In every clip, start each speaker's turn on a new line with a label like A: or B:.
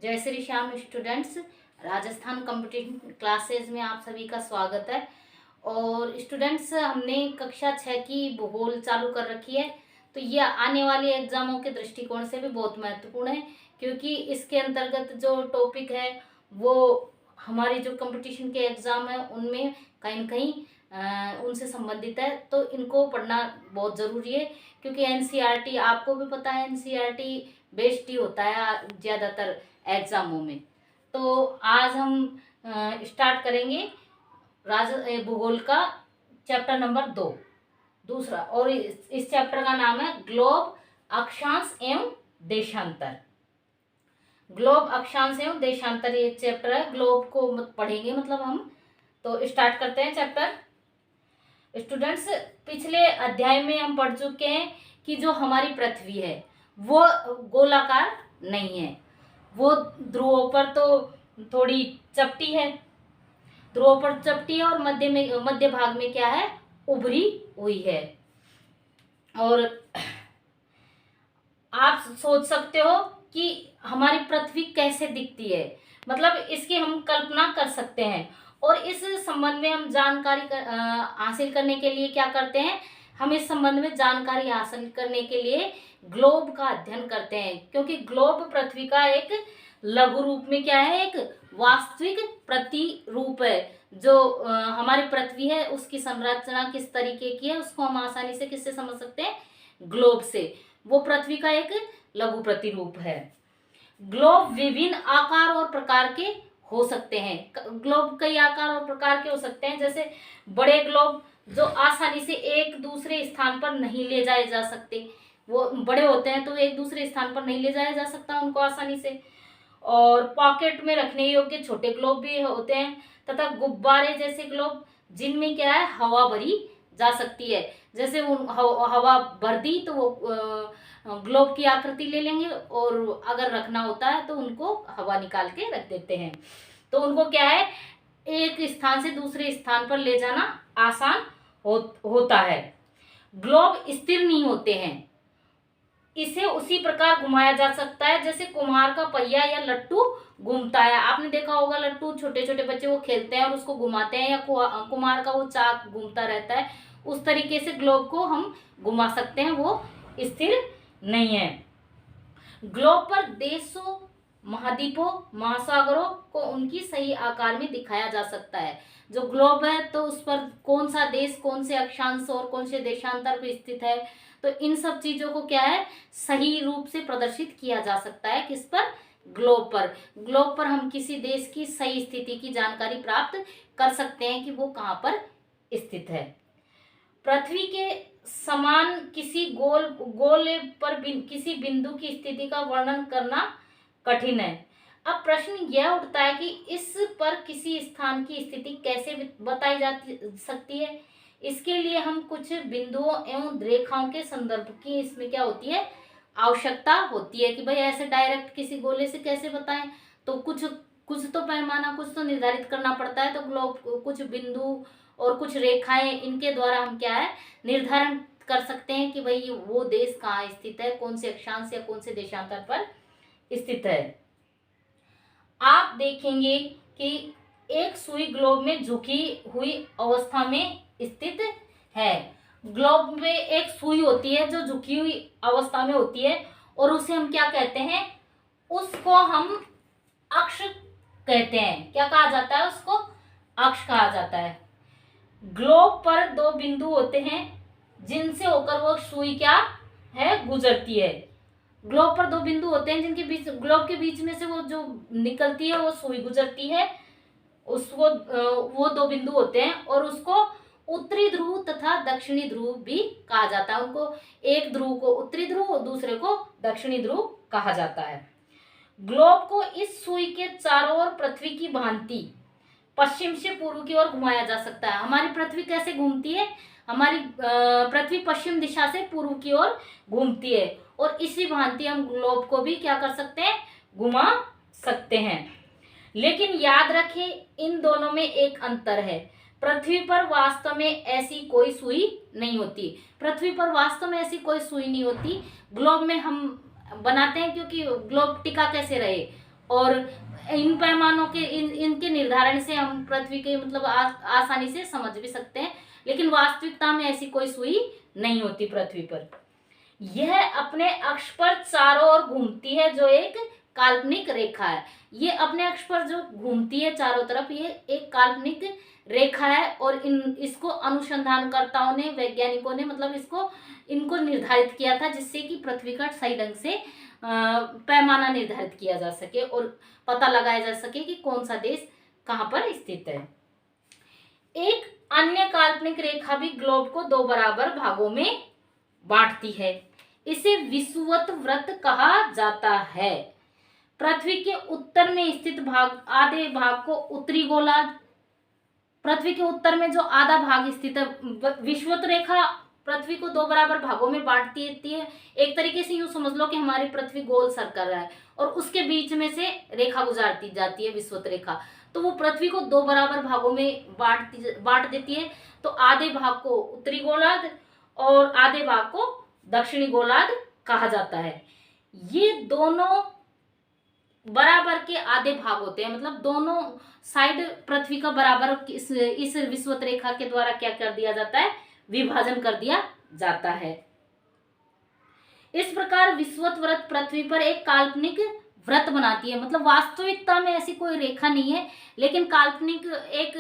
A: जय Shri Shyam students. Rajasthan competition classes में आप सभी का स्वागत है। और स्टूडेंट्स, हमने कक्षा 6 की भूगोल चालू कर रखी है, तो ये आने वाले एग्जामों के दृष्टिकोण से भी बहुत महत्वपूर्ण है, क्योंकि इसके अंतर्गत जो टॉपिक है वो हमारी जो कंपटीशन के एग्ज़ाम है उनमें कहीं न कहीं उनसे संबंधित है। तो इनको पढ़ना बहुत ज़रूरी है, क्योंकि एनसीईआरटी आपको भी पता है, एनसीईआरटी बेस्ड ही होता है ज़्यादातर एग्जामों में। तो आज हम स्टार्ट करेंगे भूगोल का चैप्टर नंबर 2 दूसरा, और इस चैप्टर का नाम है ग्लोब, अक्षांश एवं देशांतर। ग्लोब, अक्षांश एवं देशांतर ये चैप्टर है। ग्लोब को पढ़ेंगे मतलब हम। तो स्टार्ट करते हैं चैप्टर। स्टूडेंट्स, पिछले अध्याय में हम पढ़ चुके हैं कि जो हमारी पृथ्वी है वो गोलाकार नहीं है, वो ध्रुवों पर तो थोड़ी चपटी है, ध्रुवों पर चपटी है, और मध्य भाग में क्या है, उभरी हुई है। और आप सोच सकते हो कि हमारी पृथ्वी कैसे दिखती है, मतलब इसकी हम कल्पना कर सकते हैं। और इस संबंध में हम जानकारी हासिल करने के लिए क्या करते हैं, हम इस संबंध में जानकारी हासिल करने के लिए ग्लोब का अध्ययन करते हैं, क्योंकि ग्लोब पृथ्वी का एक लघु रूप में क्या है, एक वास्तविक प्रतिरूप है। जो हमारी पृथ्वी है उसकी संरचना किस तरीके की है उसको हम आसानी से किससे समझ सकते हैं, ग्लोब से। वो पृथ्वी का एक लघु प्रतिरूप है। ग्लोब विभिन्न आकार और प्रकार के हो सकते हैं। ग्लोब कई आकार और प्रकार के हो सकते हैं, जैसे बड़े ग्लोब जो आसानी से एक दूसरे स्थान पर नहीं ले जाए जा सकते, वो बड़े होते हैं तो एक दूसरे स्थान पर नहीं ले जाया जा सकता उनको आसानी से। और पॉकेट में रखने योग्य छोटे ग्लोब भी होते हैं, तथा गुब्बारे जैसे ग्लोब जिनमें क्या है, हवा भरी जा सकती है। जैसे हवा भर दी तो वो ग्लोब की आकृति ले लेंगे, और अगर रखना होता है तो उनको हवा निकाल के रख देते हैं। तो उनको क्या है, एक स्थान से दूसरे स्थान पर ले जाना आसान होता है। ग्लोब स्थिर नहीं होते हैं, इसे उसी प्रकार घुमाया जा सकता है जैसे कुम्हार का पहिया या लट्टू घूमता है। आपने देखा होगा लट्टू, छोटे छोटे बच्चे वो खेलते हैं और उसको घुमाते हैं, या कुम्हार का वो चाक घूमता रहता है। उस तरीके से ग्लोब को हम घुमा सकते हैं, वो स्थिर नहीं है। ग्लोब पर देशों, महाद्वीपों, महासागरों को उनकी सही आकार में दिखाया जा सकता है। जो ग्लोब है तो उस पर कौन सा देश, कौन से अक्षांश और कौन से देशांतर पर स्थित है, तो इन सब चीजों को क्या है, सही रूप से प्रदर्शित किया जा सकता है। किस पर, ग्लोब पर। ग्लोब पर हम किसी देश की सही स्थिति की जानकारी प्राप्त कर सकते हैं कि वो कहाँ पर स्थित है। पृथ्वी के समान किसी गोले पर किसी बिंदु की स्थिति का वर्णन करना कठिन है। अब प्रश्न यह उठता है कि इस पर किसी स्थान की स्थिति कैसे बताई जा सकती है। इसके लिए हम कुछ बिंदुओं एवं रेखाओं के संदर्भ की इसमें क्या होती है, आवश्यकता होती है कि भाई ऐसे डायरेक्ट किसी गोले से कैसे बताएं। तो कुछ तो पैमाना, कुछ तो निर्धारित करना पड़ता है। तो ग्लोब कुछ बिंदु और कुछ रेखाएं, इनके द्वारा हम क्या है, निर्धारण कर सकते हैं कि भाई वो देश कहाँ स्थित है, कौन से अक्षांश या कौन से देशांतर पर स्थित है। आप देखेंगे कि एक सुई ग्लोब में झुकी हुई अवस्था में स्थित है। ग्लोब में एक सुई होती है जो झुकी हुई अवस्था में होती है, और उसे हम क्या कहते हैं, उसको हम अक्ष कहते हैं। क्या कहा जाता है उसको, अक्ष कहा जाता है। ग्लोब पर दो बिंदु होते हैं जिनसे होकर वो सुई क्या है, गुजरती है। ग्लोब पर दो बिंदु होते हैं जिनके बीच, ग्लोब के बीच में से वो जो निकलती है वो सुई गुजरती है, उसको वो दो बिंदु होते हैं, और उसको उत्तरी ध्रुव तथा दक्षिणी ध्रुव भी कहा जाता है। उनको एक ध्रुव को उत्तरी ध्रुव और दूसरे को दक्षिणी ध्रुव कहा जाता है। ग्लोब को इस सुई के चारों ओर पृथ्वी की भांति पश्चिम से पूर्व की ओर घुमाया जा सकता है। हमारी पृथ्वी कैसे घूमती है, हमारी पृथ्वी पश्चिम दिशा से पूर्व की ओर घूमती है, और इसी भांति हम ग्लोब को भी क्या कर सकते हैं, घुमा सकते हैं। लेकिन याद रखें, इन दोनों में एक अंतर है। पृथ्वी पर वास्तव में ऐसी कोई सुई नहीं होती। पृथ्वी पर वास्तव में ऐसी कोई सुई नहीं होती। ग्लोब में हम बनाते हैं क्योंकि ग्लोब टिका कैसे रहे, और इन पैमानों के इनके निर्धारण से हम पृथ्वी के मतलब आसानी से समझ भी सकते हैं, लेकिन वास्तविकता में ऐसी कोई सुई नहीं होती पृथ्वी पर। यह अपने अक्ष पर चारों ओर घूमती है, जो एक काल्पनिक रेखा है। ये अपने अक्ष पर जो घूमती है चारों तरफ, ये एक काल्पनिक रेखा है। और इसको अनुसंधानकर्ताओं ने, वैज्ञानिकों ने मतलब इनको निर्धारित किया था, जिससे कि पृथ्वी का सही ढंग से पैमाना निर्धारित किया जा सके और पता लगाया जा सके कि कौन सा देश कहाँ पर स्थित है। एक अन्य काल्पनिक रेखा भी ग्लोब को 2 बराबर भागों में बांटती है। इसे विषुवत वृत्त कहा जाता है। पृथ्वी के उत्तर में स्थित भाग, आधे भाग को उत्तरी गोलार्ध, पृथ्वी के उत्तर में जो आधा भाग स्थित है, विषुवत रेखा पृथ्वी को 2 बराबर भागों में बांट देती है। एक तरीके से यूं समझ लो कि हमारी पृथ्वी गोल सर कर रहा है और उसके बीच में से रेखा गुजारती जाती है विषुवत रेखा, तो वो पृथ्वी को 2 बराबर भागों में बांट देती है। तो आधे भाग को उत्तरी गोलार्ध और आधे भाग को दक्षिणी गोलार्ध कहा जाता है। ये दोनों बराबर के आधे भाग होते हैं, मतलब दोनों साइड पृथ्वी का बराबर इस विषुवत रेखा के द्वारा क्या कर दिया जाता है, विभाजन कर दिया जाता है। इस प्रकार विषुवत वृत्त पृथ्वी पर एक काल्पनिक वृत्त बनाती है। मतलब वास्तविकता में ऐसी कोई रेखा नहीं है, लेकिन काल्पनिक एक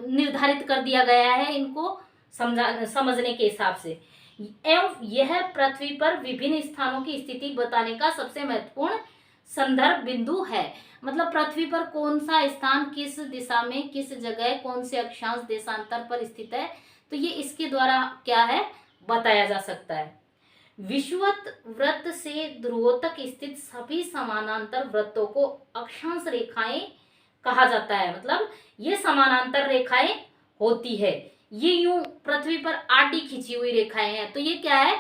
A: निर्धारित कर दिया गया है इनको समझने के हिसाब से। एवं यह पृथ्वी पर विभिन्न स्थानों की स्थिति बताने का सबसे महत्वपूर्ण संदर्भ बिंदु है। मतलब पृथ्वी पर कौन सा स्थान किस दिशा में, किस जगह, कौन से अक्षांश देशांतर पर स्थित है, तो ये इसके द्वारा क्या है, बताया जा सकता है। विषुवत वृत्त से ध्रुवों तक स्थित सभी समानांतर वृत्तों को अक्षांश रेखाएं कहा जाता है। मतलब ये समानांतर रेखाएं होती है। ये यूं पृथ्वी पर आडी खींची हुई रेखाएं हैं, तो ये क्या है,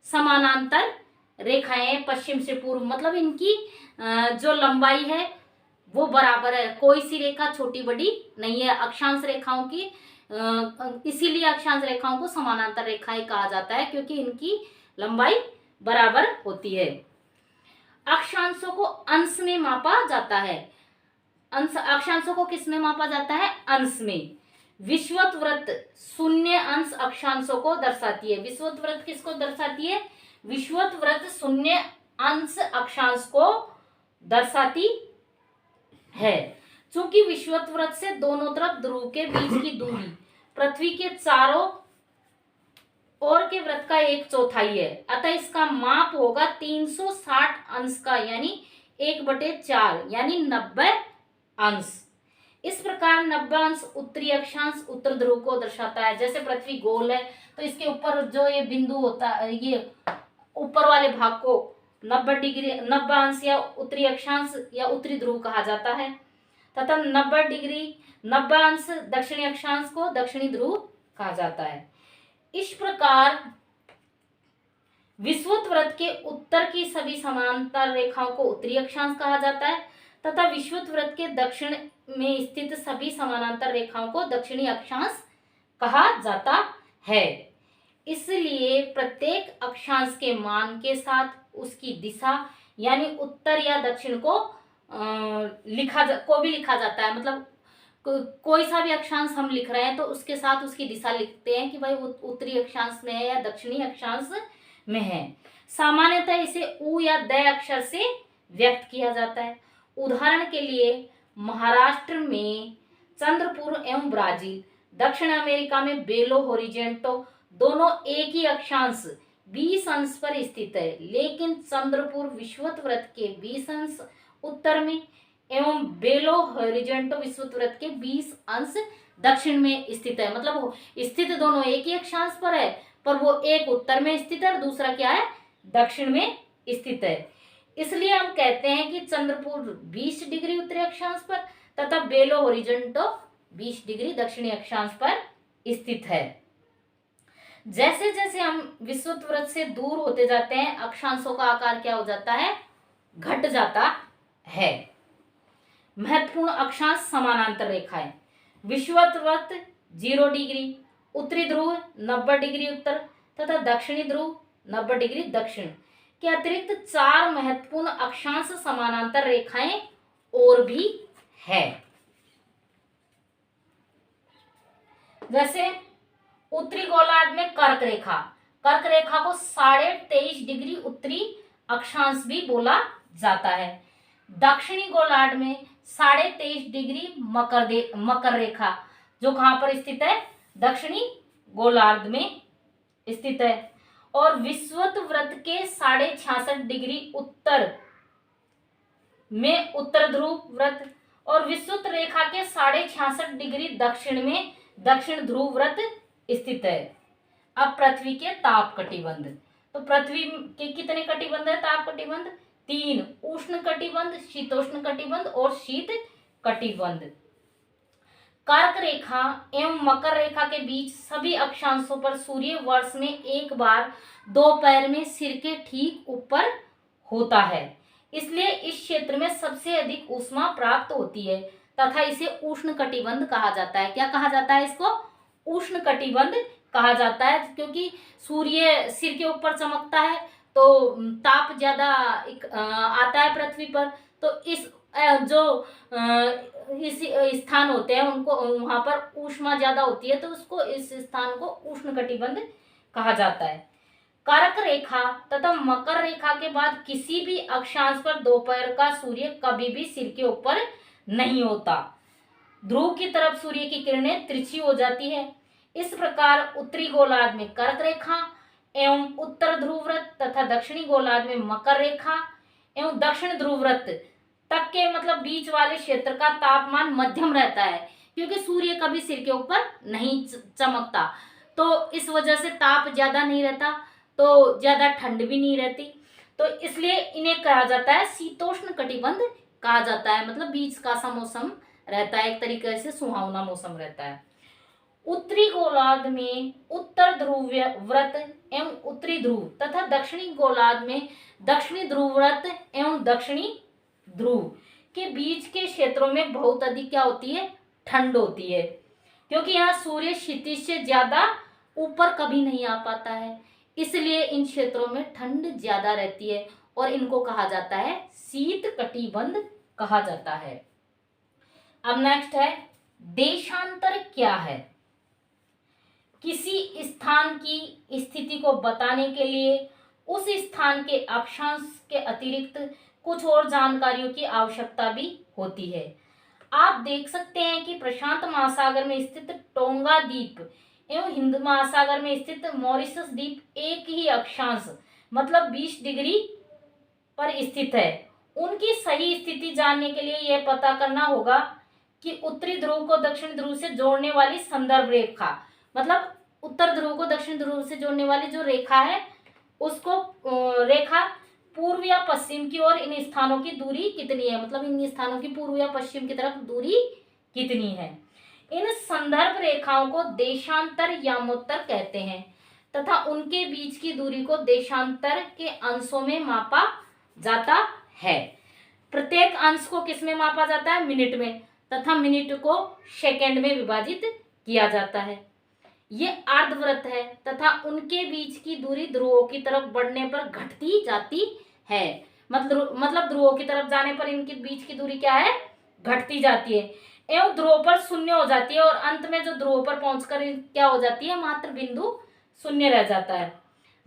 A: समानांतर रेखाएं, पश्चिम से पूर्व। मतलब इनकी जो लंबाई है वो बराबर है, कोई सी रेखा छोटी बड़ी नहीं है अक्षांश रेखाओं की। इसीलिए अक्षांश रेखाओं को समानांतर रेखाएं कहा जाता है, क्योंकि इनकी लंबाई बराबर होती है। अक्षांशों को अंश में मापा जाता है। अक्षांशों को किस में मापा जाता है, अंश में। विषुवत वृत्त 0 अंश अक्षांशों को दर्शाती है। विषुवत वृत्त किसको दर्शाती है, विषुवत वृत्त 0 अंश अक्षांश को दर्शाती है। चूंकि विषुवत वृत्त से दोनों तरफ ध्रुव के बीच की दूरी पृथ्वी के चारों ओर के वृत्त का 1/4 है, अतः इसका माप होगा 360 अंश का, यानी 1/4 यानी 90 अंश। इस प्रकार 90 अंश उत्तरी अक्षांश उत्तर ध्रुव को दर्शाता है। जैसे पृथ्वी गोल है तो इसके ऊपर जो ये बिंदु होता है, ये ऊपर वाले भाग को 90 अंश या उत्तरी अक्षांश या उत्तरी ध्रुव कहा जाता है, तथा 90 अंश दक्षिणी अक्षांश को दक्षिणी ध्रुव कहा जाता है। इस प्रकार विषुवत वृत्त के उत्तर की सभी समांतर रेखाओं को उत्तरी अक्षांश कहा जाता है, तथा विषुवत वृत्त के दक्षिण में स्थित सभी समानांतर रेखाओं को दक्षिणी अक्षांश कहा जाता है। इसलिए प्रत्येक अक्षांश के मान के साथ उसकी दिशा यानी उत्तर या दक्षिण को भी लिखा जाता है। मतलब कोई सा भी अक्षांश हम लिख रहे हैं तो उसके साथ उसकी दिशा लिखते हैं कि भाई वो उत्तरी अक्षांश में है या दक्षिणी अक्षांश में है। सामान्यतः इसे उ या द अक्षर से व्यक्त किया जाता है। उदाहरण के लिए महाराष्ट्र में चंद्रपुर एवं ब्राजील, दक्षिण अमेरिका में बेलो होरिजेंटो, दोनों एक ही अक्षांश 20 अंश पर स्थित है, लेकिन चंद्रपुर विषुवत वृत्त के 20 अंश उत्तर में एवं बेलो होरिजेंटो विषुवत वृत्त के 20 अंश दक्षिण में स्थित है। मतलब स्थित दोनों एक ही अक्षांश पर है, पर वो एक उत्तर में स्थित है और दूसरा क्या है, दक्षिण में स्थित है। इसलिए हम कहते हैं कि चंद्रपुर 20 डिग्री उत्तरी अक्षांश पर तथा बेलो होरिजेंटो 20 डिग्री दक्षिणी अक्षांश पर स्थित है। जैसे जैसे हम विषुवत वृत्त से दूर होते जाते हैं, अक्षांशों का आकार क्या हो जाता है, घट जाता है। महत्वपूर्ण अक्षांश समानांतर रेखाएं। विषुवत वृत्त 0 डिग्री, उत्तरी ध्रुव 90 डिग्री उत्तर तथा दक्षिणी ध्रुव 90 डिग्री दक्षिण के अतिरिक्त 4 महत्वपूर्ण अक्षांश समानांतर रेखाएं और भी है। जैसे उत्तरी गोलार्ध में कर्क रेखा, कर्क रेखा को 23.5 डिग्री उत्तरी अक्षांश भी बोला जाता है। दक्षिणी गोलार्ध में 23.5 डिग्री मकर रेखा, जो कहां पर स्थित है, दक्षिणी गोलार्ध में स्थित है। और विषुवत वृत्त के 66.5 डिग्री उत्तर में उत्तर ध्रुव वृत्त, और विषुवत रेखा के 66.5 डिग्री दक्षिण में दक्षिण ध्रुव वृत्त स्थित है। अब पृथ्वी के ताप कटिबंध, तो पृथ्वी के कितने कटिबंध है ताप कटिबंध? 3, उष्ण कटिबंध, शीतोष्ण कटिबंध और शीत कटिबंध। कर्क रेखा एवं मकर रेखा के बीच सभी अक्षांशों पर सूर्य वर्ष में एक बार दोपहर में सिर के ठीक ऊपर होता है, इसलिए इस क्षेत्र में सबसे अधिक ऊष्मा प्राप्त होती है तथा इसे उष्ण कटिबंध कहा जाता है। क्या कहा जाता है इसको? उष्ण कटिबंध कहा जाता है, क्योंकि सूर्य सिर के ऊपर चमकता है तो ताप ज्यादा आता है पृथ्वी पर, तो इस जो इस स्थान होते हैं उनको वहां पर ऊष्मा ज्यादा होती है, तो उसको इस स्थान को उष्ण कटिबंध कहा जाता है। कर्क रेखा तथा मकर रेखा के बाद किसी भी अक्षांश पर दोपहर का सूर्य कभी भी सिर के ऊपर नहीं होता। ध्रुव की तरफ सूर्य की किरणें तिरछी हो जाती है। इस प्रकार उत्तरी गोलार्ध में कर्क रेखा एवं उत्तर ध्रुव वृत्त तथा दक्षिणी गोलार्ध में मकर रेखा एवं दक्षिण ध्रुव वृत्त तक के मतलब बीच वाले क्षेत्र का तापमान मध्यम रहता है, क्योंकि सूर्य कभी सिर के ऊपर नहीं चमकता, तो इस वजह से ताप ज्यादा नहीं रहता, तो ज्यादा ठंड भी नहीं रहती, तो इसलिए इन्हें कहा जाता है शीतोष्ण कटिबंध कहा जाता है। मतलब बीच का सा मौसम रहता है, एक तरीके से सुहावना मौसम रहता है। उत्तरी गोलार्ध में उत्तर ध्रुव व्रत एवं उत्तरी ध्रुव तथा दक्षिणी गोलार्ध में दक्षिणी ध्रुव व्रत एवं दक्षिणी ध्रुव के बीच के क्षेत्रों में बहुत अधिक क्या होती है? ठंड होती है, क्योंकि यहाँ सूर्य क्षितिज से ज्यादा ऊपर कभी नहीं आ पाता है, इसलिए इन क्षेत्रों में ठंड ज्यादा रहती है और इनको कहा जाता है शीत कटिबंध कहा जाता है। अब नेक्स्ट है देशांतर क्या है? किसी स्थान की स्थिति को बताने के लिए उस स्थान के अक्षांश के अतिरिक्त कुछ और जानकारियों की आवश्यकता भी होती है। आप देख सकते हैं कि प्रशांत महासागर में स्थित टोंगा द्वीप एवं हिंद महासागर में स्थित मॉरिशस द्वीप एक ही अक्षांश मतलब 20 डिग्री पर स्थित है। उनकी सही स्थिति जानने के लिए यह पता करना होगा कि उत्तरी ध्रुव को दक्षिण ध्रुव से जोड़ने वाली संदर्भ रेखा, मतलब उत्तर ध्रुव को दक्षिण ध्रुव से जोड़ने वाली जो रेखा है उसको रेखा पूर्व या पश्चिम की ओर इन स्थानों की दूरी कितनी है, मतलब इन स्थानों की पूर्व या पश्चिम की तरफ दूरी कितनी है। इन संदर्भ रेखाओं को देशांतर यामोत्तर कहते हैं तथा उनके बीच की दूरी को देशांतर के अंशों में मापा जाता है। प्रत्येक अंश को किस में मापा जाता है? मिनट में, तथा मिनट को सेकंड में विभाजित किया जाता है। ये अर्धवृत्त है तथा उनके बीच की दूरी ध्रुवों की तरफ बढ़ने पर घटती जाती है। मतलब ध्रुवों की तरफ जाने पर इनके बीच की दूरी क्या है? घटती जाती है एवं ध्रुवों पर शून्य हो जाती है, और अंत में जो ध्रुवों पर पहुंचकर क्या हो जाती है? मात्र बिंदु शून्य रह जाता है,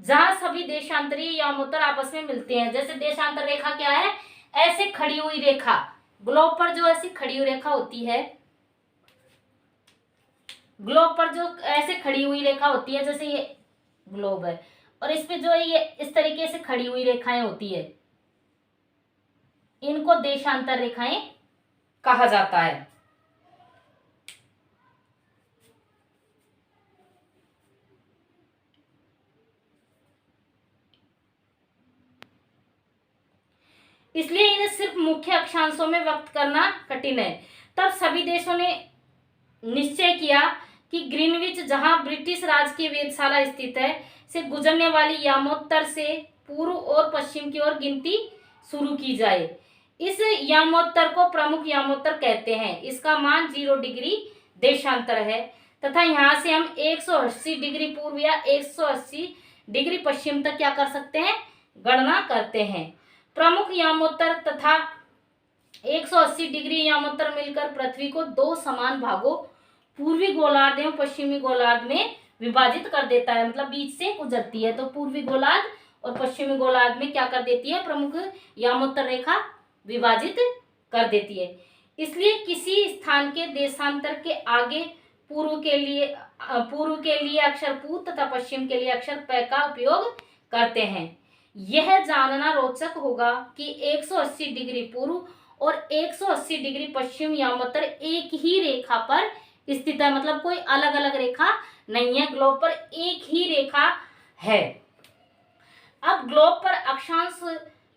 A: जहां सभी देशांतरीय यामोत्तर आपस में मिलते हैं। जैसे देशांतर रेखा क्या है? ऐसे खड़ी हुई रेखा, ग्लोब पर जो ऐसी खड़ी हुई रेखा होती है, ग्लोब पर जो ऐसे खड़ी हुई रेखा होती है, जैसे ये ग्लोब है और इस पे जो ये इस तरीके से खड़ी हुई रेखाएं होती है, इनको देशांतर रेखाएं कहा जाता है। इसलिए इन्हें सिर्फ मुख्य अक्षांशों में व्यक्त करना कठिन है। तब सभी देशों ने निश्चय किया कि ग्रीनविच, जहां ब्रिटिश राज की वेधशाला स्थित है, से गुजरने वाली यामोत्तर से पूर्व और पश्चिम की ओर गिनती शुरू की जाए। इस यामोत्तर को प्रमुख यामोत्तर कहते हैं। इसका मान 0 डिग्री देशांतर है तथा यहाँ से हम 180 डिग्री पूर्व या 180 डिग्री पश्चिम तक क्या कर सकते हैं? गणना करते हैं। प्रमुख यामोत्तर तथा 180 डिग्री यामोत्तर मिलकर पृथ्वी को दो समान भागों पूर्वी गोलार्ध एवं पश्चिमी गोलार्ध में विभाजित कर देता है। मतलब बीच से गुजरती है, तो पूर्वी गोलार्ध और पश्चिमी गोलार्ध में क्या कर देती है, प्रमुख यामोत्तर रेखा विभाजित कर देती है। इसलिए किसी स्थान के देशांतर के आगे पूर्व के लिए अक्षर पू तथा पश्चिम के लिए अक्षर प का उपयोग करते हैं। यह जानना रोचक होगा कि 180 डिग्री पूर्व और 180 डिग्री पश्चिम यामोत्तर एक ही रेखा पर स्थित है। मतलब कोई अलग अलग रेखा नहीं है, ग्लोब पर एक ही रेखा है। अब ग्लोब पर अक्षांश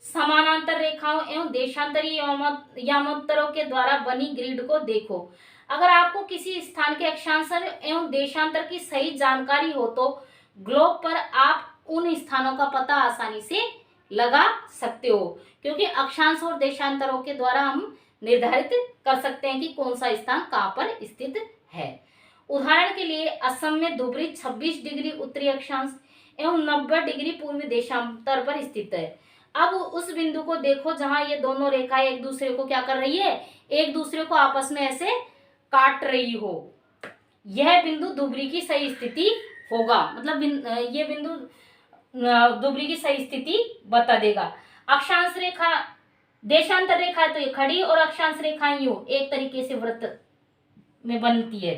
A: समानांतर रेखाओं एवं देशांतरी यामोत्तरों के द्वारा बनी ग्रिड को देखो। अगर आपको किसी स्थान के अक्षांश एवं देशांतर की सही जानकारी हो तो ग्लोब पर आप उन स्थानों का पता आसानी से लगा सकते हो, क्योंकि अक्षांश और देशांतरों के द्वारा हम निर्धारित कर सकते हैं कि कौन सा स्थान कहाँ पर स्थित है। उदाहरण के लिए असम में धुबरी 26 डिग्री उत्तरी अक्षांश एवं 90 डिग्री पूर्वी देशांतर पर स्थित है। अब उस बिंदु को देखो जहां ये दोनों रेखाएं एक दूसरे को क्या कर रही है, एक दूसरे को आपस में ऐसे काट रही हो। यह बिंदु धुबरी की सही स्थिति होगा। मतलब ये बिंदु धुबरी की सही स्थिति बता देगा। अक्षांश रेखा देशांतर रेखा है तो ये खड़ी और अक्षांश रेखाएं यूं एक तरीके से वृत्त में बनती है।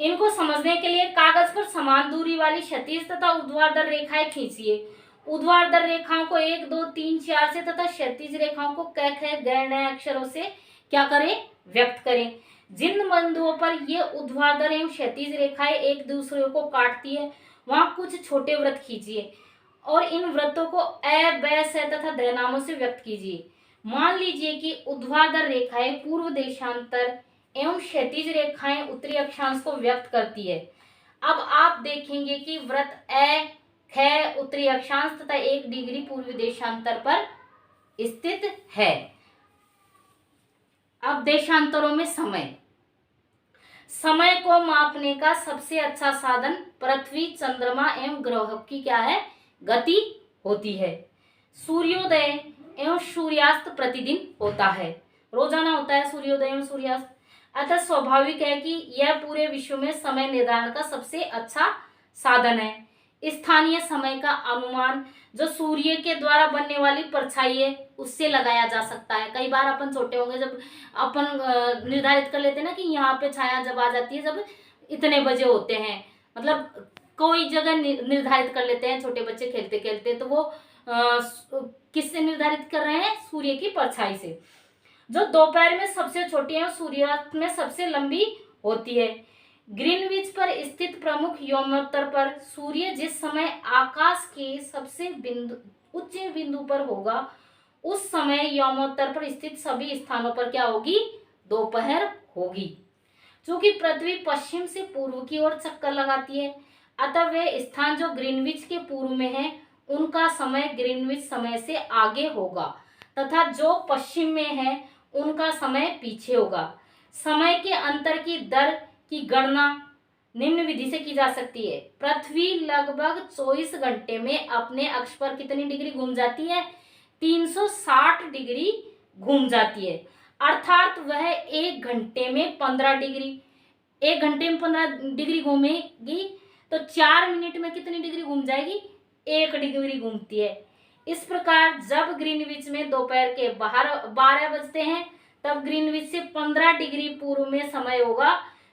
A: इनको समझने के लिए कागज पर समान दूरी वाली क्षैतिज तथा ऊर्ध्वाधर रेखाएं खींचिए। ऊर्ध्वाधर रेखाओं को 1 2 3 4 से तथा क्षैतिज रेखाओं को क ख ग घ अक्षरों से क्या करें, व्यक्त करें। जिन बिंदुओं पर ये ऊर्ध्वाधर एवं क्षैतिज रेखाएं एक दूसरे को काटती है वहां कुछ छोटे वृत्त खींचिए और इन वृत्तों को अ ब स तथा ध नामों से व्यक्त कीजिए। मान लीजिए कि ऊर्ध्वाधर रेखाएं पूर्व देशांतर एवं क्षैतिज रेखाएं उत्तरी अक्षांश को व्यक्त करती है। अब आप देखेंगे कि वृत्त अ ख उत्तरी अक्षांश तथा 1 डिग्री पूर्वी देशांतर पर स्थित है। अब देशांतरों में समय को मापने का सबसे अच्छा साधन पृथ्वी, चंद्रमा एवं ग्रहों की क्या है, गति होती है। सूर्योदय एवं सूर्यास्त प्रतिदिन होता है, रोजाना होता है सूर्योदय एवं सूर्यास्त। अतः स्वाभाविक है कि यह पूरे विश्व में समय निर्धारण का सबसे अच्छा साधन है। स्थानीय समय का अनुमान जो सूर्य के द्वारा बनने वाली परछाई है उससे लगाया जा सकता है। कई बार अपन छोटे होंगे जब अपन निर्धारित कर लेते हैं ना कि यहाँ पे छाया जब आ जाती है जब इतने बजे होते हैं, मतलब कोई जगह निर्धारित कर लेते हैं छोटे बच्चे खेलते खेलते, तो वो किससे निर्धारित कर रहे हैं, सूर्य की परछाई से, जो दोपहर में सबसे छोटी है और सूर्यास्त में सबसे लंबी होती है। ग्रीनविच पर स्थित प्रमुख यामोत्तर पर सूर्य जिस समय आकाश के सबसे उच्च बिंदु पर होगा उस समय यामोत्तर पर स्थित सभी स्थानों पर क्या होगी, दोपहर होगी। चूंकि पृथ्वी पश्चिम से पूर्व की ओर चक्कर लगाती है अतः वे स्थान जो ग्रीनविच के पूर्व में है उनका समय ग्रीनविच समय से आगे होगा तथा जो पश्चिम में है उनका समय पीछे होगा। समय के अंतर की दर की गणना निम्न विधि से की जा सकती है। पृथ्वी लगभग 24 घंटे में अपने अक्ष पर कितनी डिग्री घूम जाती है, 360 डिग्री घूम जाती है। अर्थात वह 1 घंटे में 15 डिग्री 1 घंटे में 15 डिग्री घूमेगी तो 4 मिनट में कितनी डिग्री घूम जाएगी, 1 डिग्री घूमती है। इस प्रकार जब ग्रीनविच में दोपहर के 12 बजते हैं तब ग्रीनविच से 15 डिग्री पूर्व में समय होगा,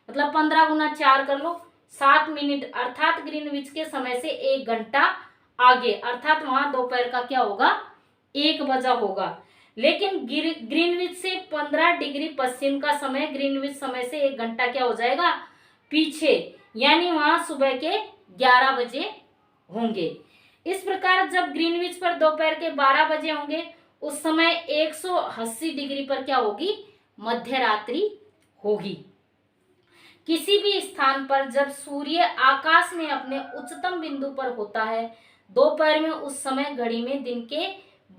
A: मतलब 15 गुना 4 कर लो, 7 मिनट, अर्थात ग्रीनविच के समय से 1 घंटा आगे, अर्थात वहां दोपहर का क्या होगा, 1 बजा होगा। लेकिन ग्रीनविच से 15 डिग्री पश्चिम का समय ग्रीनविच समय से 1 घंटा क्या हो जाएगा, पीछे, यानी वहां सुबह के 11 बजे होंगे। इस प्रकार जब ग्रीनविच पर दोपहर के 12 बजे होंगे उस समय 180 डिग्री पर क्या होगी, मध्य रात्रि होगी। किसी भी स्थान पर जब सूर्य आकाश में अपने उच्चतम बिंदु पर होता है दोपहर में उस समय घड़ी में दिन के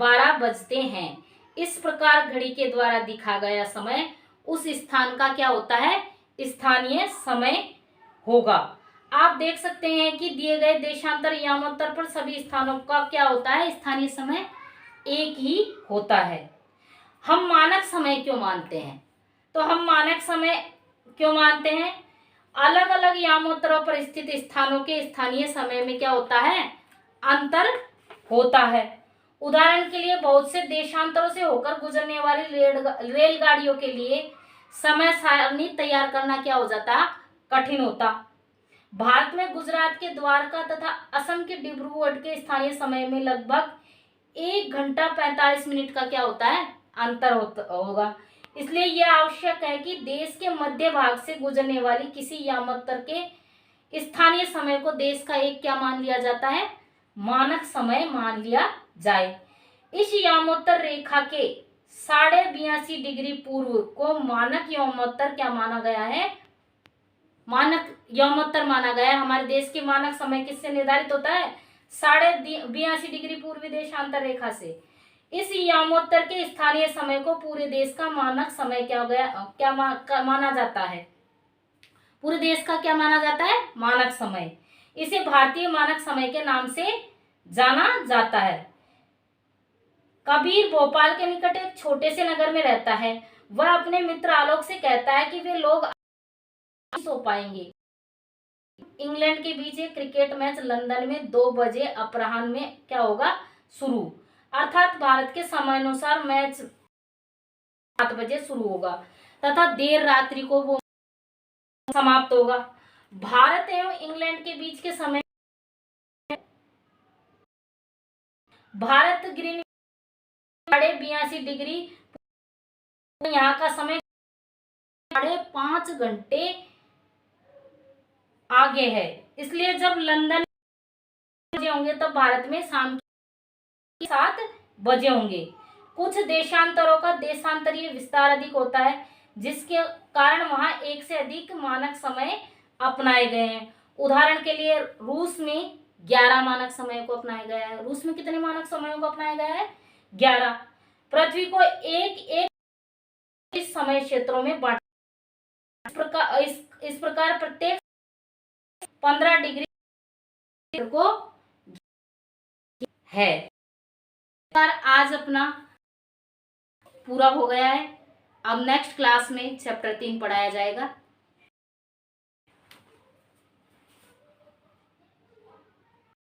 A: 12 बजते हैं। इस प्रकार घड़ी के द्वारा दिखा गया समय उस स्थान का क्या होता है, स्थानीय समय होगा। आप देख सकते हैं कि दिए गए देशांतर यामोत्तर पर सभी स्थानों का क्या होता है, स्थानीय समय एक ही होता है। हम मानक समय क्यों मानते हैं? तो हम मानक समय क्यों मानते हैं? अलग अलग यामोत्तरों पर स्थित स्थानों के स्थानीय समय में क्या होता है, अंतर होता है। उदाहरण के लिए बहुत से देशांतरों से होकर गुजरने वाली रेलगाड़ियों के लिए समय सारणी तैयार करना क्या हो जाता, कठिन होता। भारत में गुजरात के द्वारका तथा असम के डिब्रूगढ़ के स्थानीय समय में लगभग 1 घंटा 45 मिनट का क्या होता है, अंतर होगा। इसलिए यह आवश्यक है कि देश के मध्य भाग से गुजरने वाली किसी यामोत्तर के स्थानीय समय को देश का एक क्या मान लिया जाता है, मानक समय मान लिया जाए। इस यामोत्तर रेखा के 82.5 डिग्री पूर्व को मानक यामोत्तर क्या माना गया है, मानक यामोत्तर माना गया है। हमारे देश के मानक समय किससे निर्धारित होता है, 82.5 डिग्री पूर्वी देशांतर रेखा से। इस यामोत्तर के स्थानीय समय को पूरे देश का मानक समय क्या माना जाता है, पूरे देश का क्या माना जाता है, मानक समय। इसे भारतीय मानक समय के नाम से जाना जाता है। कबीर भोपाल के निकट एक छोटे से नगर में रहता है। वह अपने मित्र आलोक से कहता है कि वे लोग सो पाएंगे। इंग्लैंड के बीच एक क्रिकेट मैच लंदन में 2 बजे अपराह्न में क्या होगा, शुरू, अर्थात भारत के समय अनुसार मैच 7 बजे शुरू होगा तथा देर रात्रि को वो समाप्त होगा। भारत एवं इंग्लैंड के बीच के समय भारत ग्रीन 82.5 डिग्री, यहाँ का समय 5.5 घंटे आगे है। इसलिए जब लंदन बजे होंगे तब भारत में शाम के 7 बजे होंगे। कुछ देशांतरों का देशांतरीय विस्तार अधिक होता है, जिसके कारण वहां एक से अधिक मानक समय अपनाए गए हैं। उदाहरण के लिए रूस में 11 मानक समय को अपनाया गया है। रूस में कितने मानक समयों को अपनाया गया है, 11। पृथ्वी को एक एक समय क्षेत्रों में बांटा, इस प्रकार प्रत्येक 15 डिग्री को है। आज अपना पूरा हो गया है। अब नेक्स्ट क्लास में चैप्टर 3 पढ़ाया जाएगा।